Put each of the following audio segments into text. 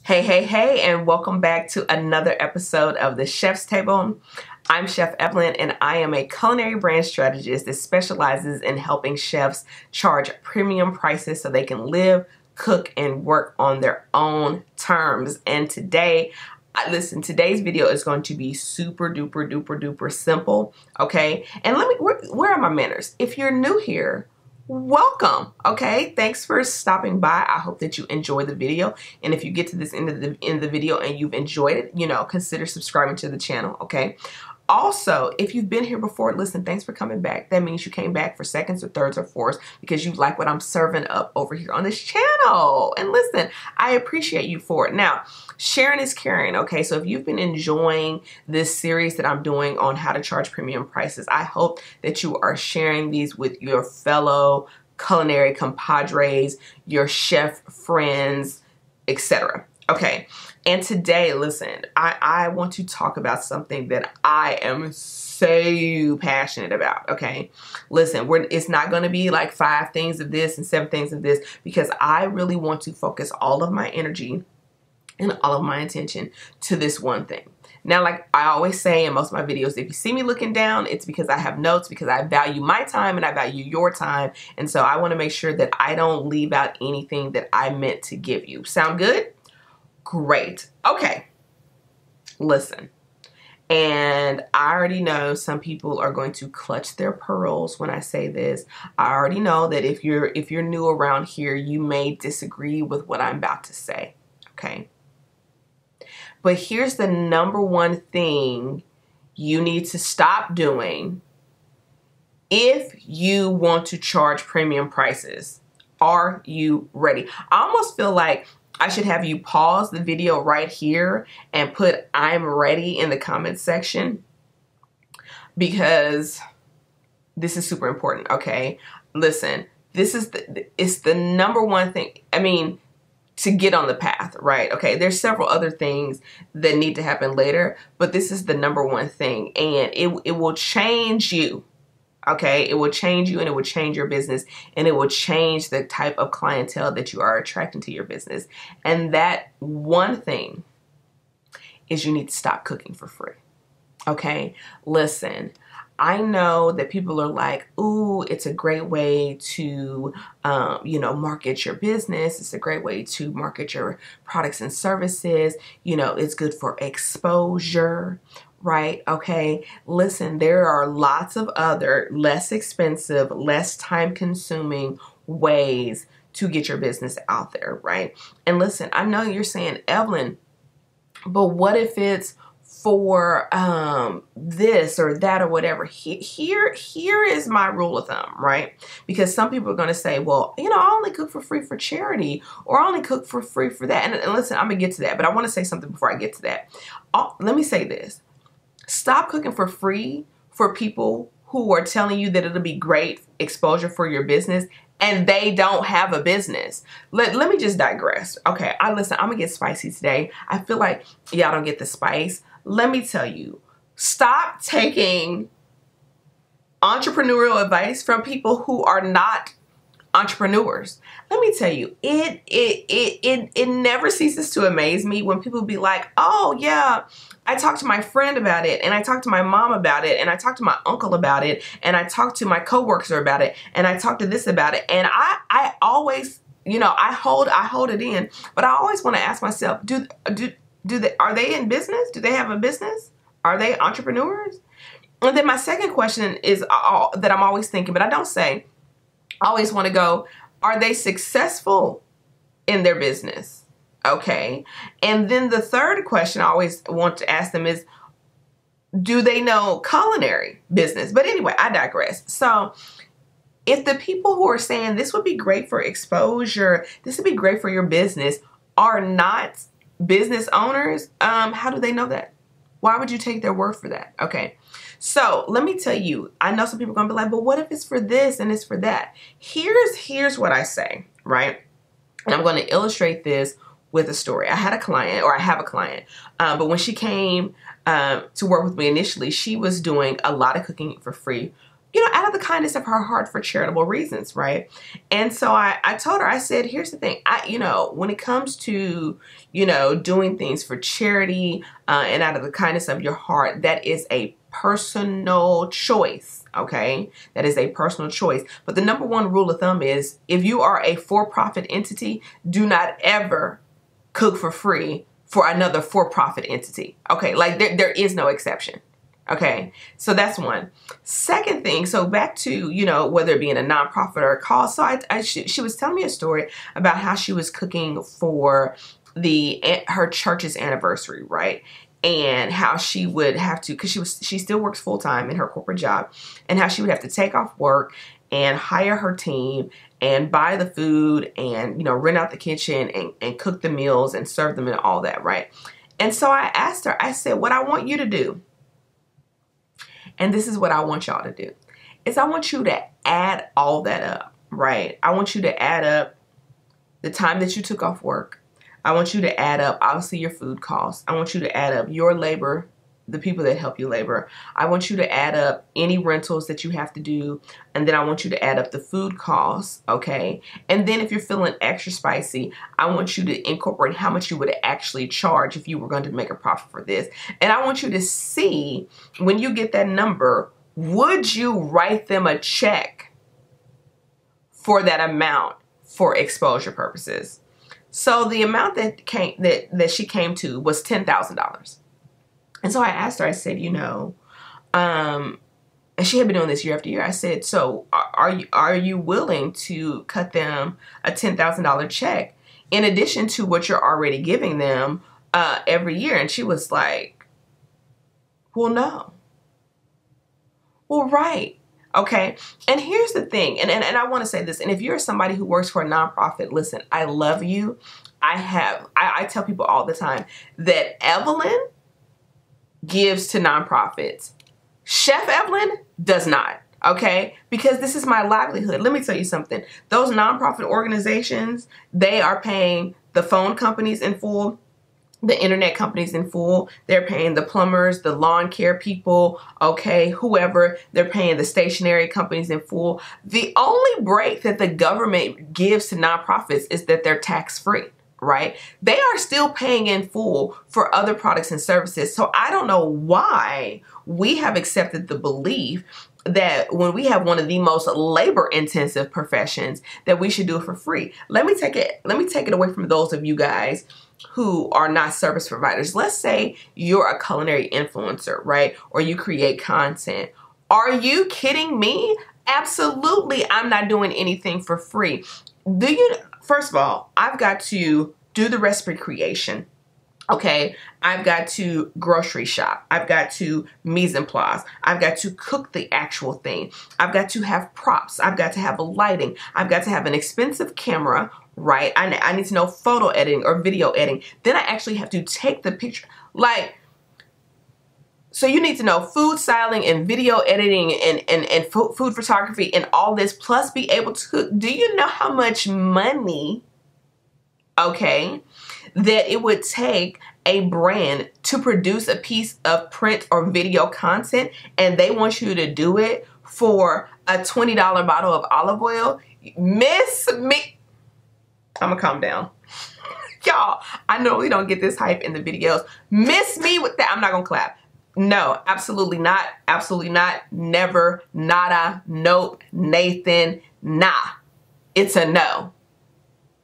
Hey, and welcome back to another episode of The Chef's Table. I'm Chef Evelyn, and I am a culinary brand strategist that specializes in helping chefs charge premium prices so they can live, cook, and work on their own terms. And today, today's video is going to be super duper simple, okay? And where are my manners? If you're new here, welcome. Okay, thanks for stopping by. I hope that you enjoy the video, and if you get to this end of the video and you've enjoyed it, consider subscribing to the channel. Okay, also, if you've been here before, listen, thanks for coming back. That means you came back for seconds or thirds or fourths because you like what I'm serving up over here on this channel. And listen, I appreciate you for it. Now, sharing is caring, okay? So if you've been enjoying this series that I'm doing on how to charge premium prices, I hope that you are sharing these with your fellow culinary compadres, your chef friends, etc. Okay, and today, listen, I want to talk about something that I am so passionate about, okay? Listen, it's not going to be like 5 things of this and 7 things of this, because I really want to focus all of my energy and all of my attention to this one thing. Now, like I always say in most of my videos, if you see me looking down, it's because I have notes, because I value my time and I value your time. And so I want to make sure that I don't leave out anything that I meant to give you. Sound good? Great. Okay. Listen. And I already know some people are going to clutch their pearls when I say this. I already know that if you're new around here, you may disagree with what I'm about to say. Okay. But here's the number one thing you need to stop doing if you want to charge premium prices. Are you ready? I almost feel like I should have you pause the video right here and put "I'm ready" in the comments section, because this is super important, okay? Listen, it's the number one thing. I mean, to get on the path, right? Okay, there's several other things that need to happen later, but this is the number one thing, and it will change you. Okay, it will change you, and it will change your business, and it will change the type of clientele that you are attracting to your business. And that one thing is you need to stop cooking for free. Okay, listen, I know that people are like, ooh, it's a great way to, market your business. It's a great way to market your products and services. It's good for exposure. Right? Okay. Listen, there are lots of other less expensive, less time consuming ways to get your business out there. Right? And listen, I know you're saying, Evelyn, but what if it's for this or that or whatever? Here is my rule of thumb, right? Because some people are going to say, well, I only cook for free for charity, or I only cook for free for that. And listen, I'm going to get to that, but I want to say something before I get to that. Let me say this. Stop cooking for free for people who are telling you that it'll be great exposure for your business, and they don't have a business. Let me just digress. Okay, listen, I'm gonna get spicy today. I feel like y'all don't get the spice. Let me tell you, stop taking entrepreneurial advice from people who are not entrepreneurs. Let me tell you, it never ceases to amaze me when people be like, oh yeah, I talked to my friend about it, and I talked to my mom about it, and I talked to my uncle about it, and I talked to my coworker about it, and I talked to this about it. And I always, I hold it in, but I always want to ask myself, are they in business? Do they have a business? Are they entrepreneurs? And then my second question is that I'm always thinking, but I don't say, I always want to go, are they successful in their business? Okay. And then the third question I always want to ask them is, do they know culinary business? But anyway, I digress. So if the people who are saying this would be great for exposure, this would be great for your business, are not business owners, how do they know that? Why would you take their word for that? Okay. So let me tell you, I know some people are going to be like, but what if it's for this and it's for that? Here's what I say, right? And I'm going to illustrate this with a story. I have a client, but when she came to work with me initially, she was doing a lot of cooking for free, out of the kindness of her heart for charitable reasons, right? And so I told her, I said, here's the thing, when it comes to, doing things for charity and out of the kindness of your heart, that is a personal choice, okay? That is a personal choice. But the number one rule of thumb is, if you are a for-profit entity, do not ever cook for free for another for-profit entity, okay? Like there is no exception. Okay, so that's one. Second thing, so back to, whether it be in a nonprofit or a cause. So she was telling me a story about how she was cooking for her church's anniversary, right? And how she would have to, because she still works full-time in her corporate job, and how she would have to take off work and hire her team and buy the food and, rent out the kitchen and cook the meals and serve them and all that, right? And so I asked her, I said, what I want you to do, and this is what I want y'all to do, is I want you to add all that up, right? I want you to add up the time that you took off work. I want you to add up, obviously, your food costs. I want you to add up your labor, the people that help you labor. I want you to add up any rentals that you have to do. And then I want you to add up the food costs, okay? And then if you're feeling extra spicy, I want you to incorporate how much you would actually charge if you were going to make a profit for this. And I want you to see, when you get that number, would you write them a check for that amount for exposure purposes? So the amount that she came to was $10,000. And so I asked her, I said, and she had been doing this year after year. I said, so are you willing to cut them a $10,000 check in addition to what you're already giving them every year? And she was like, well, no. Well, right. Okay. And here's the thing. And I want to say this. And if you're somebody who works for a nonprofit, listen, I love you. I tell people all the time that Evelyn gives to nonprofits. Chef Evelyn does not, okay? Because this is my livelihood. Let me tell you something. Those nonprofit organizations, they are paying the phone companies in full, the internet companies in full. They're paying the plumbers, the lawn care people, okay, whoever. They're paying the stationery companies in full. The only break that the government gives to nonprofits is that they're tax-free. Right? They are still paying in full for other products and services. So I don't know why we have accepted the belief that when we have one of the most labor intensive professions that we should do it for free. Let me take it away from those of you guys who are not service providers. Let's say you're a culinary influencer, right? Or you create content. Are you kidding me? Absolutely, I'm not doing anything for free. First of all, I've got to do the recipe creation. Okay, I've got to grocery shop. I've got to mise en place. I've got to cook the actual thing. I've got to have props. I've got to have a lighting. I've got to have an expensive camera, right? I need to know photo editing or video editing. Then I actually have to take the picture. So you need to know food styling and video editing and food photography and all this, plus be able to cook. Do you know how much money, okay, that it would take a brand to produce a piece of print or video content, and they want you to do it for a $20 bottle of olive oil? Miss me. I'm gonna calm down. Y'all, I know we don't get this hype in the videos. Miss me with that. I'm not gonna clap. No, absolutely not. Absolutely not. Never. Nada. Nope. Nathan. Nah. It's a no.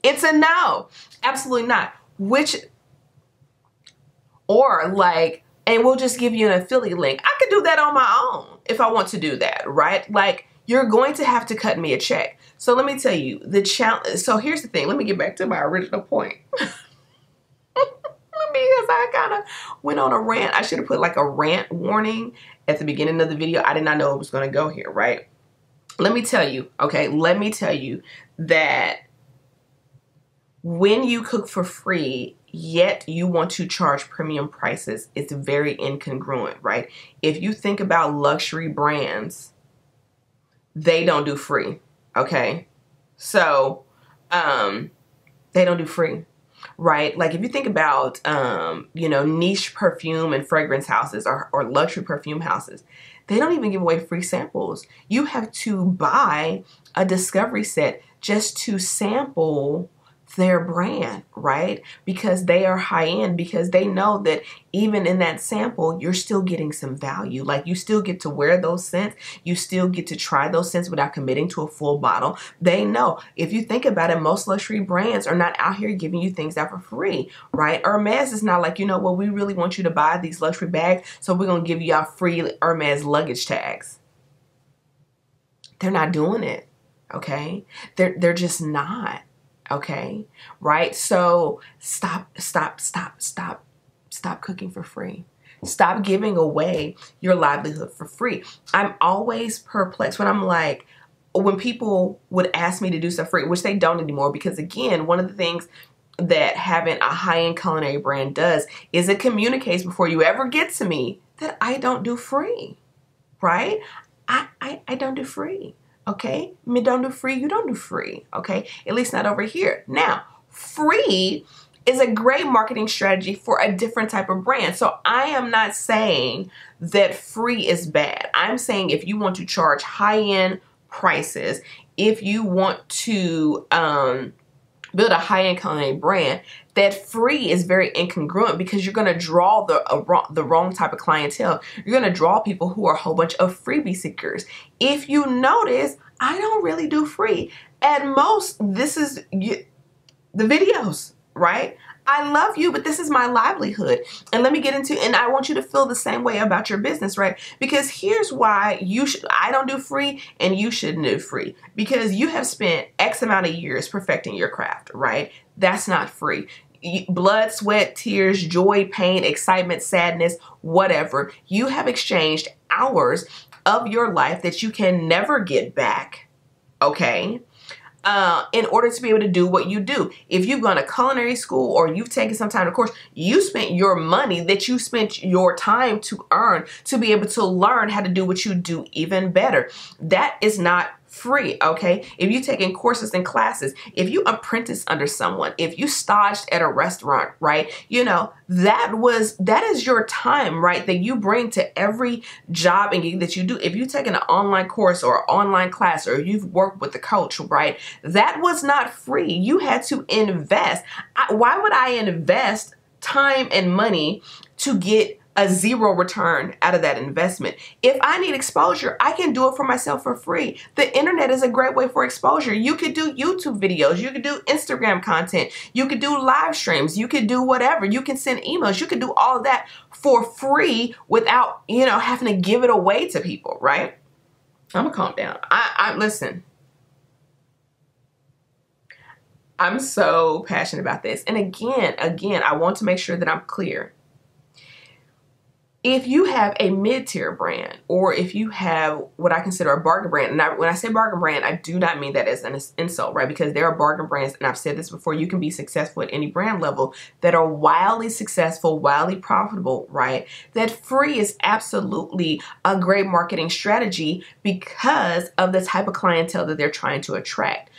It's a no. Absolutely not. And we'll just give you an affiliate link. I could do that on my own if I want to do that, right? Like, you're going to have to cut me a check. So let me tell you the challenge. So here's the thing. Let me get back to my original point. Because I kind of went on a rant. I should have put like a rant warning at the beginning of the video. I did not know it was going to go here, right? Let me tell you, okay? Let me tell you that when you cook for free, yet you want to charge premium prices, it's very incongruent, right? If you think about luxury brands, they don't do free, okay? So, they don't do free. Right? Like if you think about, niche perfume and fragrance houses or luxury perfume houses, They don't even give away free samples. You have to buy a discovery set just to sample their brand, right? Because they are high end, because they know that even in that sample, you're still getting some value. Like, you still get to wear those scents. You still get to try those scents without committing to a full bottle. They know. If you think about it, most luxury brands are not out here giving you things out for free, right? Hermes is not like, you know, well, we really want you to buy these luxury bags, so we're going to give you our free Hermes luggage tags. They're not doing it, okay? They're just not. Okay, right? So stop cooking for free. Stop giving away your livelihood for free. I'm always perplexed when I'm like, when people would ask me to do stuff free, which they don't anymore, because again, one of the things that having a high-end culinary brand does is it communicates before you ever get to me that I don't do free, right? I don't do free. Okay, me don't do free, you don't do free, okay? At least not over here. Now, free is a great marketing strategy for a different type of brand. So I am not saying that free is bad. I'm saying if you want to charge high-end prices, if you want to build a high-end culinary brand, that free is very incongruent, because you're going to draw the wrong type of clientele. You're going to draw people who are a whole bunch of freebie seekers. If you notice, I don't really do free. At most, this is the videos, right? I love you, but this is my livelihood. And let me get into, and I want you to feel the same way about your business, right? Because here's why I don't do free and you shouldn't do free. Because you have spent X amount of years perfecting your craft, right? That's not free. Blood, sweat, tears, joy, pain, excitement, sadness, whatever. You have exchanged hours of your life that you can never get back, okay? In order to be able to do what you do. If you've gone to culinary school or you've taken some time of course, you spent your money that you spent your time to earn to be able to learn how to do what you do even better. That is not free, okay? If you've taken courses and classes, if you apprentice under someone, if you staged at a restaurant, right? You know, that is your time, right? That you bring to every job and gig that you do. If you've taken an online course or an online class, or you've worked with a coach, right? That was not free. You had to invest. Why would I invest time and money to get a zero return out of that investment? If I need exposure, I can do it for myself for free. The internet is a great way for exposure. You could do YouTube videos, you could do Instagram content, you could do live streams, you could do whatever, you can send emails, you could do all of that for free without, you know, having to give it away to people, right? I'm gonna calm down. Listen. I'm so passionate about this. And again, I want to make sure that I'm clear. If you have a mid-tier brand, or if you have what I consider a bargain brand, and when I say bargain brand, I do not mean that as an insult, right? Because there are bargain brands, and I've said this before, you can be successful at any brand level, that are wildly successful, wildly profitable, right? That free is absolutely a great marketing strategy because of the type of clientele that they're trying to attract.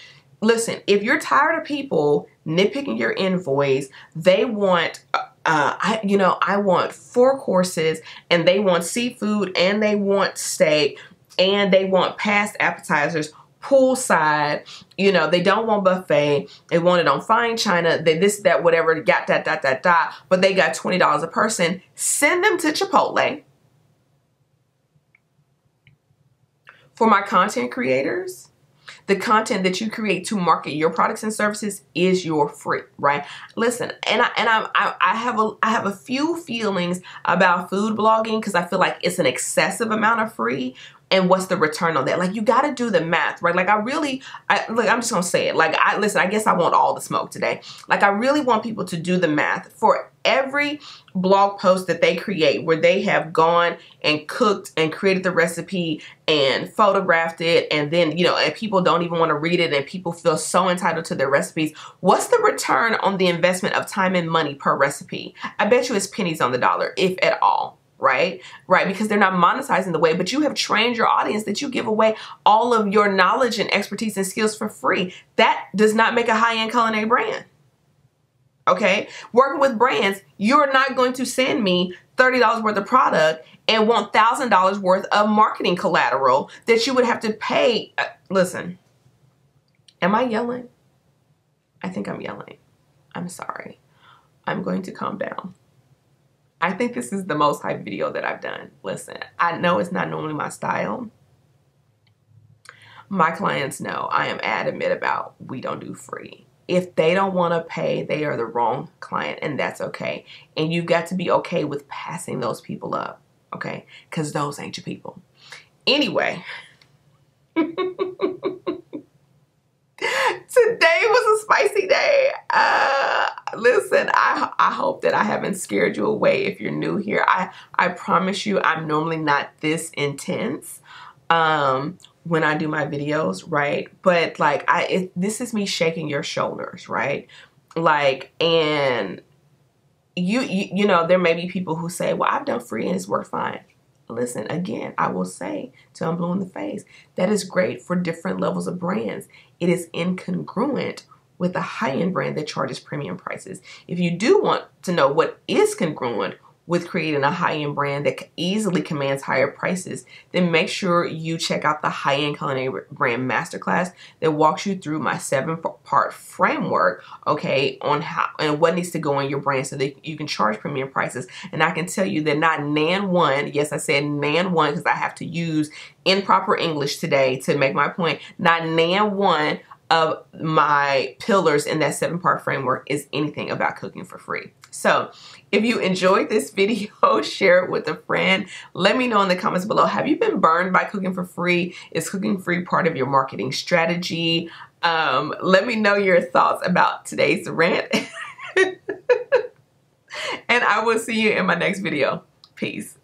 Listen, if you're tired of people nitpicking your invoice, they want I want 4 courses, and they want seafood, and they want steak, and they want past appetizers, poolside, you know, they don't want buffet, they want it on fine china, they this, that, whatever, got that, but they got $20 a person. Send them to Chipotle. For my content creators, the content that you create to market your products and services is your free, right? Listen, and I have a few feelings about food blogging, because I feel like it's an excessive amount of free. And what's the return on that? Like, you got to do the math, right? Like, I'm just gonna say it. Like, listen, I guess I want all the smoke today. Like, I really want people to do the math for every blog post that they create, where they have gone and cooked and created the recipe and photographed it, and then, you know, and people don't even want to read it, and people feel so entitled to their recipes. What's the return on the investment of time and money per recipe? I bet you it's pennies on the dollar, if at all. Right? Because they're not monetizing the way, but you have trained your audience that you give away all of your knowledge and expertise and skills for free. That does not make a high-end culinary brand. Okay, working with brands, you're not going to send me $30 worth of product and want $1,000 worth of marketing collateral that you would have to pay. Listen, am I yelling? I think I'm yelling. I'm sorry. I'm going to calm down. I think this is the most hype video that I've done. Listen, I know it's not normally my style. My clients know I am adamant about we don't do free. If they don't want to pay, they are the wrong client, and that's okay. And you've got to be okay with passing those people up, okay? Because those ain't your people. Anyway, today was a spicy day. Listen, I hope that I haven't scared you away if you're new here. I promise you I'm normally not this intense when I do my videos, right? But like this is me shaking your shoulders, right? Like, and you know, there may be people who say, well, I've done free and it's worked fine. Listen, again, I will say till I'm blue in the face, that is great for different levels of brands. It is incongruent with a high-end brand that charges premium prices. If you do want to know what is congruent with creating a high-end brand that easily commands higher prices, then make sure you check out the High-End Culinary Brand Masterclass that walks you through my 7-part framework, okay, on how and what needs to go in your brand so that you can charge premium prices. And I can tell you that not nan one, yes, I said nan one because I have to use improper English today to make my point, not nan one of my pillars in that 7-part framework is anything about cooking for free. So if you enjoyed this video, share it with a friend. Let me know in the comments below, have you been burned by cooking for free? Is cooking free part of your marketing strategy? Let me know your thoughts about today's rant. And I will see you in my next video. Peace.